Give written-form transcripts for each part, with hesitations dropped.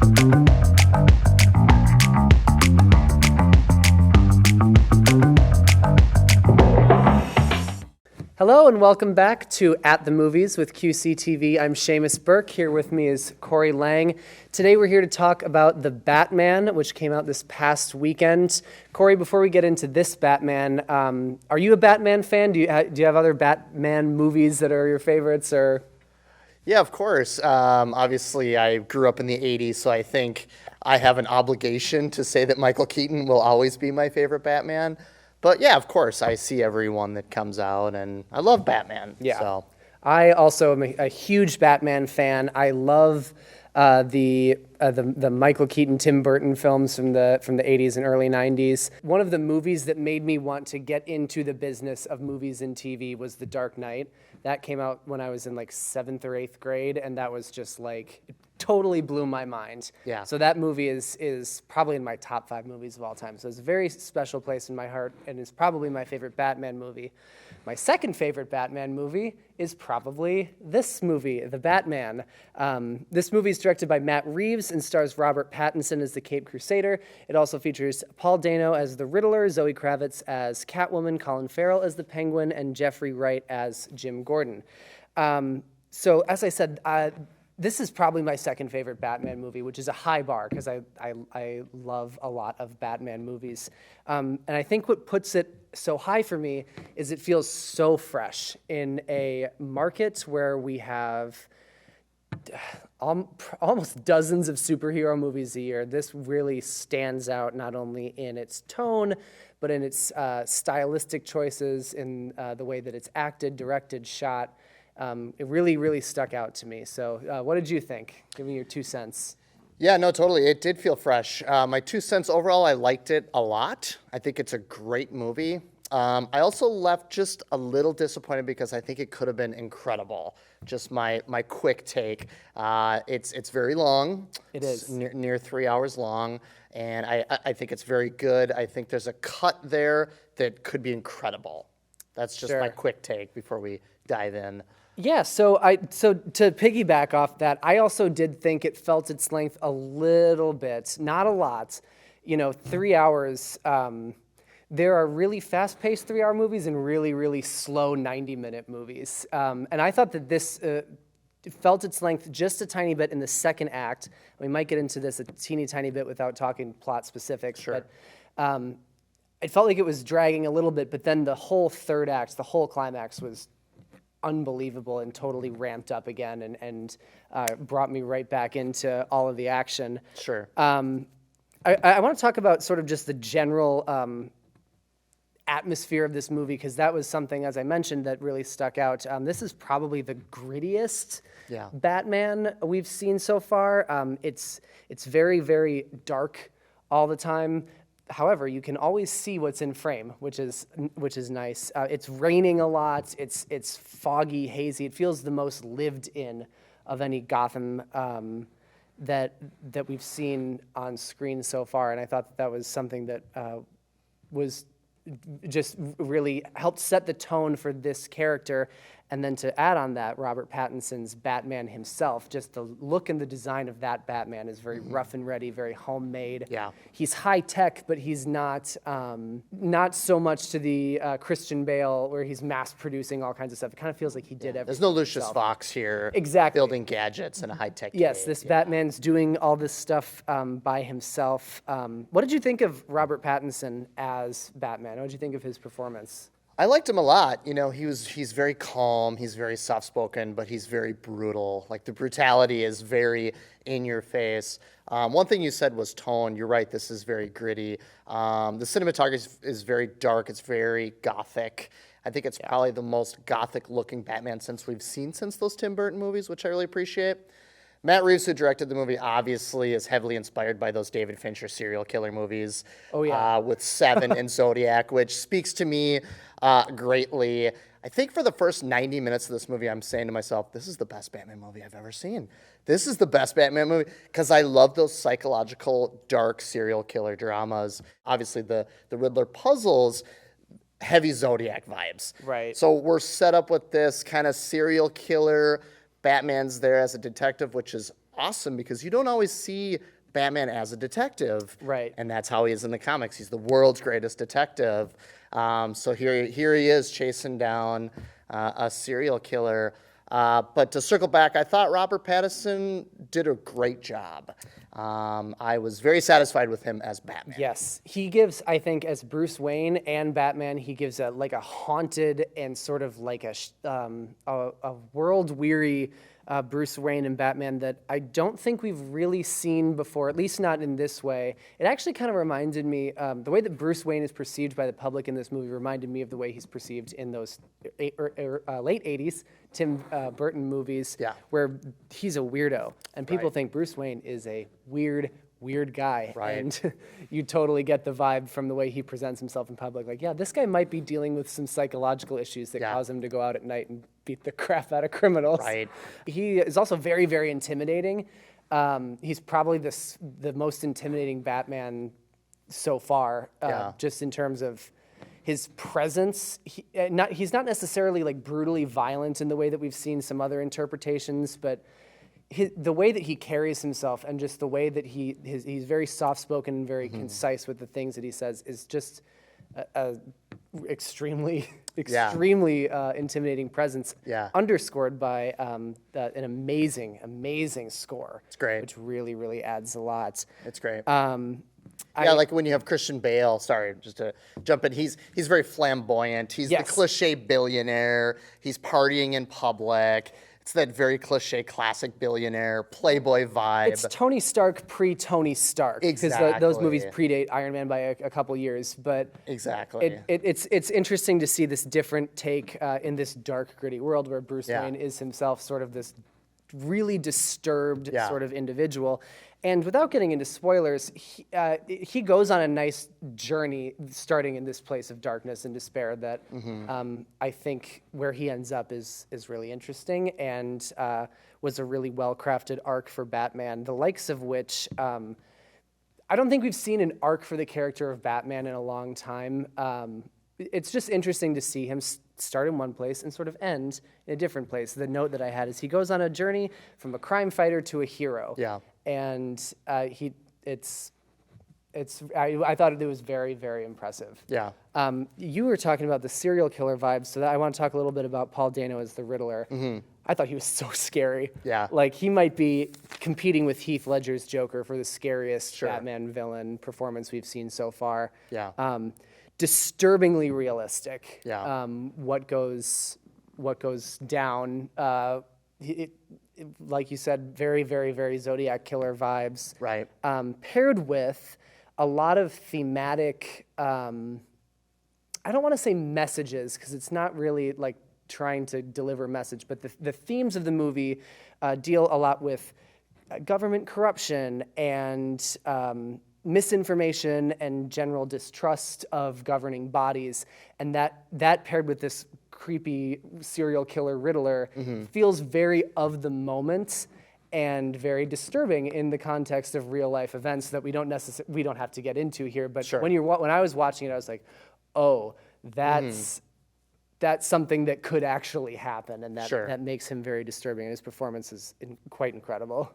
Hello and welcome back to At the Movies with QCTV. I'm Seamus Burke. Here with me is Cory Lang. Today we're here to talk about The Batman, which came out this past weekend. Cory, before we get into this Batman, are you a Batman fan? Do you have other Batman movies that are your favorites? Or? Yeah, of course. Obviously, I grew up in the 80s, so I think I have an obligation to say that Michael Keaton will always be my favorite Batman. But yeah, of course, I see every one that comes out, and I love Batman. Yeah. So. I also am a huge Batman fan. I love the Michael Keaton, Tim Burton films from the 80s and early 90s. One of the movies that made me want to get into the business of movies and TV was The Dark Knight. That came out when I was in like 7th or 8th grade, and that was just like, it totally blew my mind. Yeah. So that movie is probably in my top 5 movies of all time. So it's a very special place in my heart, and it's probably my favorite Batman movie. My second favorite Batman movie is probably this movie, The Batman. This movie is directed by Matt Reeves and stars Robert Pattinson as the Caped Crusader. It also features Paul Dano as the Riddler, Zoe Kravitz as Catwoman, Colin Farrell as the Penguin, and Jeffrey Wright as Jim Gordon. So as I said, this is probably my second favorite Batman movie, which is a high bar because I love a lot of Batman movies. And I think what puts it so high for me is it feels so fresh in a market where we have almost dozens of superhero movies a year. This really stands out not only in its tone, but in its stylistic choices, in the way that it's acted, directed, shot. It really, really stuck out to me. So what did you think? Give me your 2 cents. Yeah, no, totally. It did feel fresh. My 2 cents overall, I liked it a lot. I think it's a great movie. I also left just a little disappointed because I think it could have been incredible. Just my quick take. It's very long. It is. It's near 3 hours long, and I think it's very good. I think there's a cut there that could be incredible. That's just my quick take before we dive in. Yeah, so to piggyback off that, I also did think it felt its length a little bit, not a lot. 3 hours. There are really fast-paced 3-hour movies and really, really slow 90-minute movies. And I thought that this felt its length just a tiny bit in the second act. We might get into this a teeny tiny bit without talking plot specifics. Sure. But it felt like it was dragging a little bit, but then the whole third act, the whole climax was unbelievable and totally ramped up again and brought me right back into all of the action. Sure. I want to talk about sort of just the general atmosphere of this movie, because that was something, as I mentioned, that really stuck out. This is probably the grittiest Batman we've seen so far. It's very, very dark all the time. However, you can always see what's in frame, which is nice. It's raining a lot. It's foggy, hazy. It feels the most lived in of any Gotham that we've seen on screen so far. And I thought that was something that was just really helped set the tone for this character. And then to add on that, Robert Pattinson's Batman himself, just the look and the design of that Batman is very rough and ready, very homemade. Yeah. He's high tech, but he's not so much to the Christian Bale where he's mass producing all kinds of stuff. It kind of feels like he did everything. There's no Lucius himself. Fox here. Exactly. Building gadgets in a high tech. Yes, this Batman's doing all this stuff by himself. What did you think of Robert Pattinson as Batman? What did you think of his performance? I liked him a lot. He's very calm, he's very soft-spoken, but he's very brutal. Like, the brutality is very in your face. One thing you said was tone. You're right, this is very gritty. The cinematography is very dark, it's very gothic. I think it's probably the most gothic-looking Batman we've seen since those Tim Burton movies, which I really appreciate. Matt Reeves, who directed the movie, obviously is heavily inspired by those David Fincher serial killer movies. Oh, yeah. With Seven and Zodiac, which speaks to me greatly. I think for the first 90 minutes of this movie, I'm saying to myself, this is the best Batman movie I've ever seen. This is the best Batman movie, because I love those psychological, dark serial killer dramas. Obviously, the Riddler puzzles, heavy Zodiac vibes. Right. So we're set up with this kind of serial killer. Batman's there as a detective, which is awesome because you don't always see Batman as a detective. Right. And that's how he is in the comics. He's the world's greatest detective. So here he is chasing down a serial killer. But to circle back, I thought Robert Pattinson did a great job. I was very satisfied with him as Batman. Yes, he gives, I think, as Bruce Wayne and Batman, he gives a haunted and sort of like a world-weary Bruce Wayne and Batman that I don't think we've really seen before, at least not in this way. It actually kind of reminded me, the way that Bruce Wayne is perceived by the public in this movie reminded me of the way he's perceived in those late 80s Tim Burton movies, where he's a weirdo, and people think Bruce Wayne is a weird guy, and you totally get the vibe from the way he presents himself in public. Like, yeah, this guy might be dealing with some psychological issues that cause him to go out at night and beat the crap out of criminals. Right. He is also very, very intimidating. He's probably the most intimidating Batman so far, just in terms of his presence. He's not necessarily like brutally violent in the way that we've seen some other interpretations, but the way that he carries himself and just the way that he's very soft-spoken and very concise with the things that he says is just a extremely intimidating presence, underscored by an amazing score. It's great. Which really adds a lot. It's great. Like when you have Christian Bale, sorry, just to jump in, he's very flamboyant. He's the cliche billionaire. He's partying in public. It's that very cliche classic billionaire playboy vibe. It's Tony Stark pre-Tony Stark. Exactly. Because those movies predate Iron Man by a couple years. But exactly. It's interesting to see this different take in this dark, gritty world where Bruce Wayne is himself sort of this really disturbed sort of individual. And without getting into spoilers, he goes on a nice journey starting in this place of darkness and despair that I think where he ends up is really interesting and was a really well-crafted arc for Batman, the likes of which I don't think we've seen an arc for the character of Batman in a long time. It's just interesting to see him start in one place and sort of end in a different place. The note that I had is he goes on a journey from a crime fighter to a hero. Yeah. And I thought it was very, very impressive. Yeah. You were talking about the serial killer vibes, so I want to talk a little bit about Paul Dano as the Riddler. I thought he was so scary. Yeah. Like, he might be competing with Heath Ledger's Joker for the scariest Batman villain performance we've seen so far. Yeah. Disturbingly realistic. Yeah. What goes down. Like you said, very, very, very Zodiac killer vibes. Right. Paired with a lot of thematic, I don't want to say messages, because it's not really like trying to deliver a message, but the themes of the movie deal a lot with government corruption and misinformation and general distrust of governing bodies. And that paired with this creepy serial killer Riddler feels very of the moment and very disturbing in the context of real life events that we don't have to get into here. But when I was watching it, I was like, oh, that's something that could actually happen, and that makes him very disturbing. And his performance is quite incredible.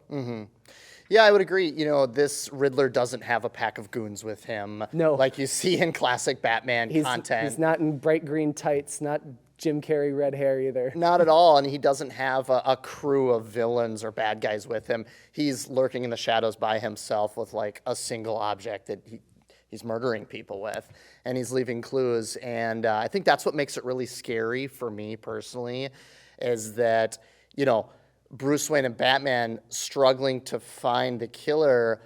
Yeah, I would agree. You know, this Riddler doesn't have a pack of goons with him. No. Like you see in classic Batman content. He's not in bright green tights, not Jim Carrey red hair either. Not at all, and he doesn't have a crew of villains or bad guys with him. He's lurking in the shadows by himself with like a single object that he's murdering people with, and he's leaving clues. And I think that's what makes it really scary for me personally, is that, you know, Bruce Wayne and Batman struggling to find the killer,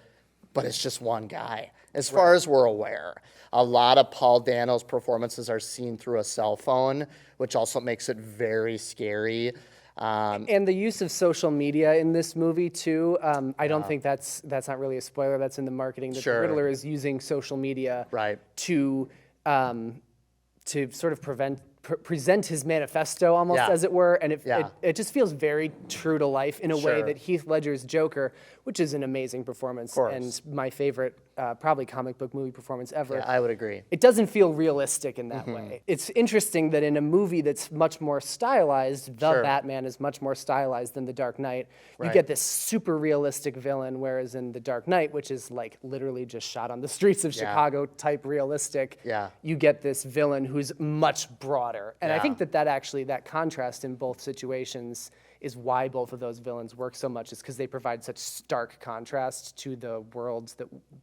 but it's just one guy, as far as we're aware. A lot of Paul Dano's performances are seen through a cell phone, which also makes it very scary. And the use of social media in this movie too. I don't think that's not really a spoiler. That's in the marketing. That the Riddler is using social media to sort of present his manifesto almost, Yeah. as it were, and Yeah. it just feels very true to life in a way Sure. that Heath Ledger's Joker, which is an amazing performance course. and my favorite probably comic book movie performance ever. Yeah, I would agree. It doesn't feel realistic in that way. It's interesting that in a movie that's much more stylized, the Sure. Batman is much more stylized than The Dark Knight. You Right. get this super realistic villain, whereas in The Dark Knight, which is like literally just shot on the streets of Chicago type realistic, Yeah. you get this villain who's much broader. And I Yeah. think that actually, that contrast in both situations is why both of those villains work so much, is because they provide such stark contrast to the worlds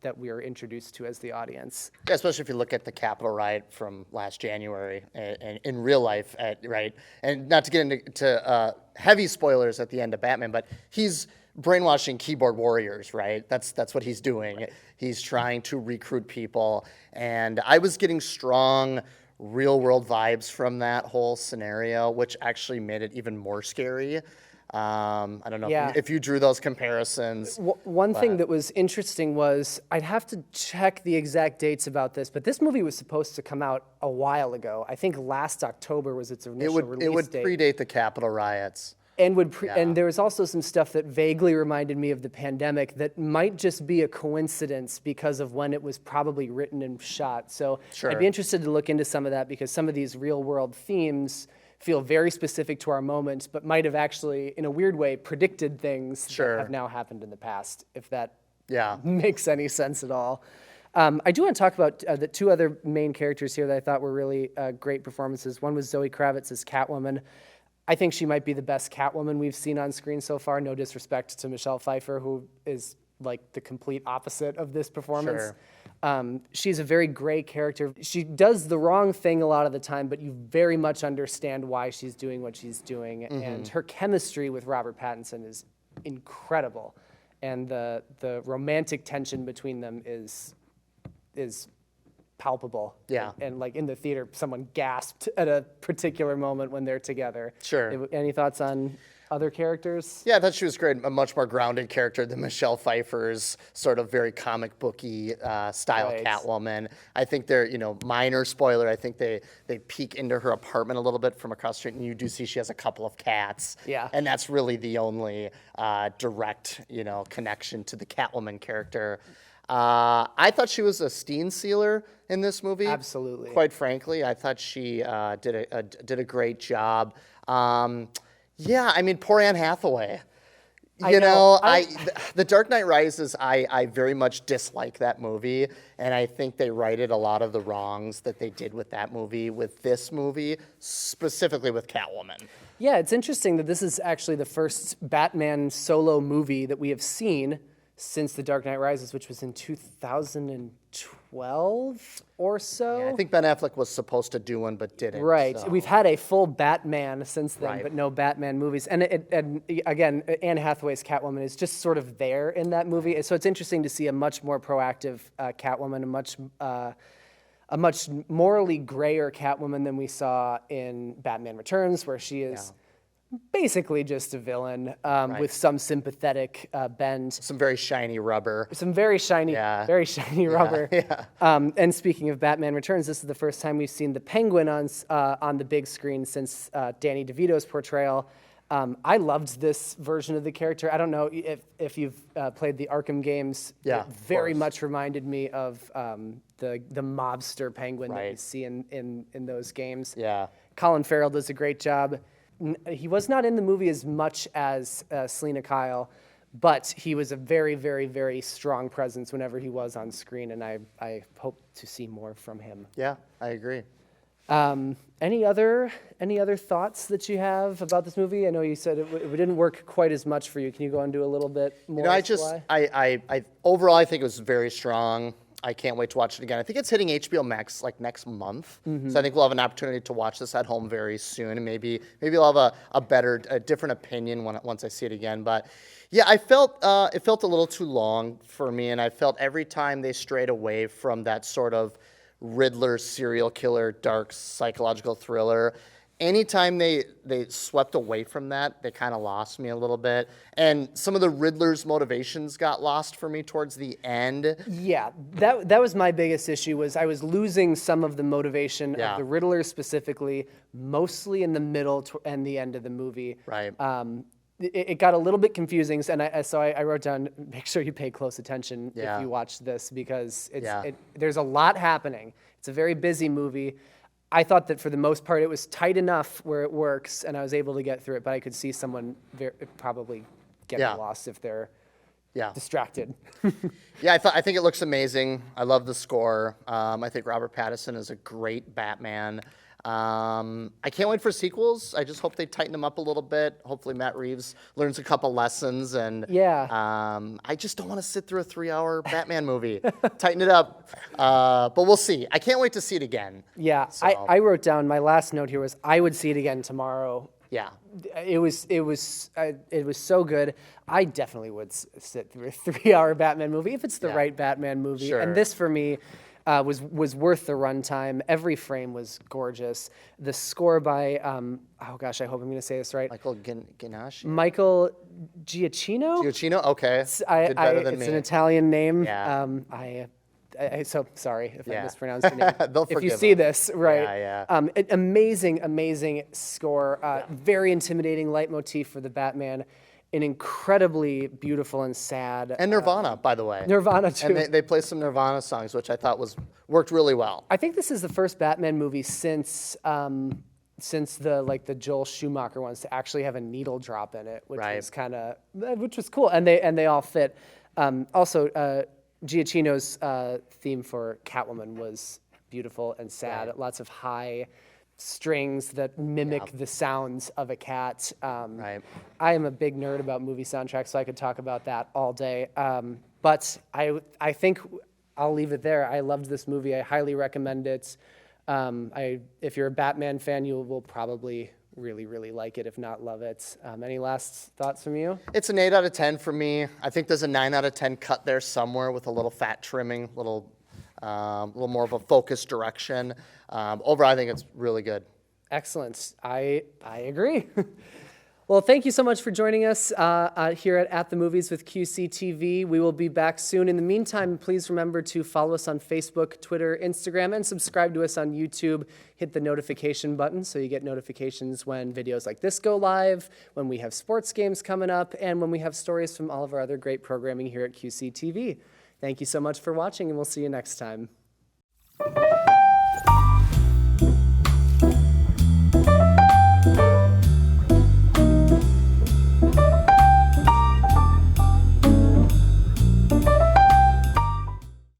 that we are introduced to as the audience. Yeah, especially if you look at the Capitol riot from last January and in real life, right? And not to get into heavy spoilers at the end of Batman, but he's brainwashing keyboard warriors, right? That's what he's doing. Right. He's trying to recruit people, and I was getting strong real world vibes from that whole scenario, which actually made it even more scary. I don't know if you drew those comparisons. One thing that was interesting was, I'd have to check the exact dates about this, but this movie was supposed to come out a while ago. I think last October was its initial release date. It would predate the Capitol riots. And and there was also some stuff that vaguely reminded me of the pandemic that might just be a coincidence because of when it was probably written and shot. So Sure. I'd be interested to look into some of that, because some of these real world themes feel very specific to our moment, but might have actually, in a weird way, predicted things Sure. that have now happened in the past, if that Yeah. makes any sense at all. I do want to talk about the two other main characters here that I thought were really great performances. One was Zoe Kravitz as Catwoman. I think she might be the best Catwoman we've seen on screen so far. No disrespect to Michelle Pfeiffer, who is like the complete opposite of this performance. Sure. She's a very gray character. She does the wrong thing a lot of the time, but you very much understand why she's doing what she's doing. And her chemistry with Robert Pattinson is incredible. And the romantic tension between them is palpable. Yeah. And like in the theater, someone gasped at a particular moment when they're together. Sure. Any thoughts on other characters? Yeah, I thought she was great. A much more grounded character than Michelle Pfeiffer's sort of very comic booky style Right. Catwoman. I think they're, minor spoiler. I think they peek into her apartment a little bit from across the street, and you do see she has a couple of cats. Yeah. And that's really the only direct, connection to the Catwoman character. I thought she was a steam sealer in this movie. Absolutely. Quite frankly, I thought she did a great job. Yeah, I mean, poor Anne Hathaway. The Dark Knight Rises, I very much dislike that movie, and I think they righted a lot of the wrongs that they did with that movie, with this movie, specifically with Catwoman. Yeah, it's interesting that this is actually the first Batman solo movie that we have seen since The Dark Knight Rises, which was in 2012 or so. Yeah, I think Ben Affleck was supposed to do one, but didn't. Right. so. We've had a full Batman since then, Right. but no Batman movies. And again, Anne Hathaway's Catwoman is just sort of there in that movie. So it's interesting to see a much more proactive Catwoman, a much morally grayer Catwoman than we saw in Batman Returns, where she is basically just a villain with some sympathetic bend. Some very shiny rubber. Some very shiny rubber. Yeah. And speaking of Batman Returns, this is the first time we've seen the Penguin on the big screen since Danny DeVito's portrayal. I loved this version of the character. I don't know if you've played the Arkham games. Yeah, It very of course. much reminded me of the mobster Penguin that we Right. see in those games. Yeah. Colin Farrell does a great job. He was not in the movie as much as Selena Kyle, but he was a very, very, very strong presence whenever he was on screen, and I hope to see more from him. Yeah, I agree. Any other thoughts that you have about this movie? I know you said it didn't work quite as much for you. Can you go into a little bit more? I overall I think it was very strong. I can't wait to watch it again. I think it's hitting HBO Max like next month, so I think we'll have an opportunity to watch this at home very soon, and maybe I'll have a different opinion once I see it again. But yeah, it felt a little too long for me, and I felt every time they strayed away from that sort of Riddler serial killer, dark psychological thriller, anytime they swept away from that, they kind of lost me a little bit. And some of the Riddler's motivations got lost for me towards the end. Yeah, that was my biggest issue, was I was losing some of the motivation Yeah. of the Riddler specifically, mostly in the middle and the end of the movie. Right. It got a little bit confusing, and so I wrote down, make sure you pay close attention Yeah. if you watch this, because Yeah. there's a lot happening. It's a very busy movie. I thought that for the most part it was tight enough where it works, and I was able to get through it, but I could see someone probably getting Yeah. lost if they're Yeah. distracted. Yeah, I think it looks amazing. I love the score. I think Robert Pattinson is a great Batman. I can't wait for sequels. I just hope they tighten them up a little bit. Hopefully Matt Reeves learns a couple lessons. And Yeah. I just don't want to sit through a 3-hour Batman movie. Tighten it up. But we'll see. I can't wait to see it again. Yeah, So- I wrote down, my last note here was, I would see it again tomorrow. Yeah. It was so good. I definitely would sit through a 3-hour Batman movie if it's the Yeah. right Batman movie. Sure. And this for me was worth the runtime. Every frame was gorgeous. The score by oh gosh, I hope I'm going to say this right. Michael Ganache? Michael Giacchino. Giacchino? Okay. Did better than It's me. an Italian name. Yeah. I so sorry if I Yeah. mispronounced your name. They'll if you forgive see us. this, right? Yeah, An amazing score. Very intimidating leitmotif for the Batman. An incredibly beautiful and sad. And Nirvana, by the way. Nirvana too. And they play some Nirvana songs, which I thought worked really well. I think this is the first Batman movie since the Joel Schumacher ones to actually have a needle drop in it, which Right. which was cool, and they all fit. Also, Giacchino's theme for Catwoman was beautiful and sad. Right. Lots of high strings that mimic the sounds of a cat. Right. I am a big nerd about movie soundtracks, so I could talk about that all day. But I think I'll leave it there. I loved this movie. I highly recommend it. If you're a Batman fan, you will probably really like it, if not love it. Any last thoughts from you? It's an 8 out of 10 for me. I think there's a 9 out of 10 cut there somewhere with a little fat trimming, little more of a focused direction. Overall, I think it's really good. Excellent. I agree. Well, thank you so much for joining us here at the Movies with QCTV. We will be back soon. In the meantime, please remember to follow us on Facebook, Twitter, Instagram, and subscribe to us on YouTube. Hit the notification button so you get notifications when videos like this go live, when we have sports games coming up, and when we have stories from all of our other great programming here at QCTV. Thank you so much for watching, and we'll see you next time.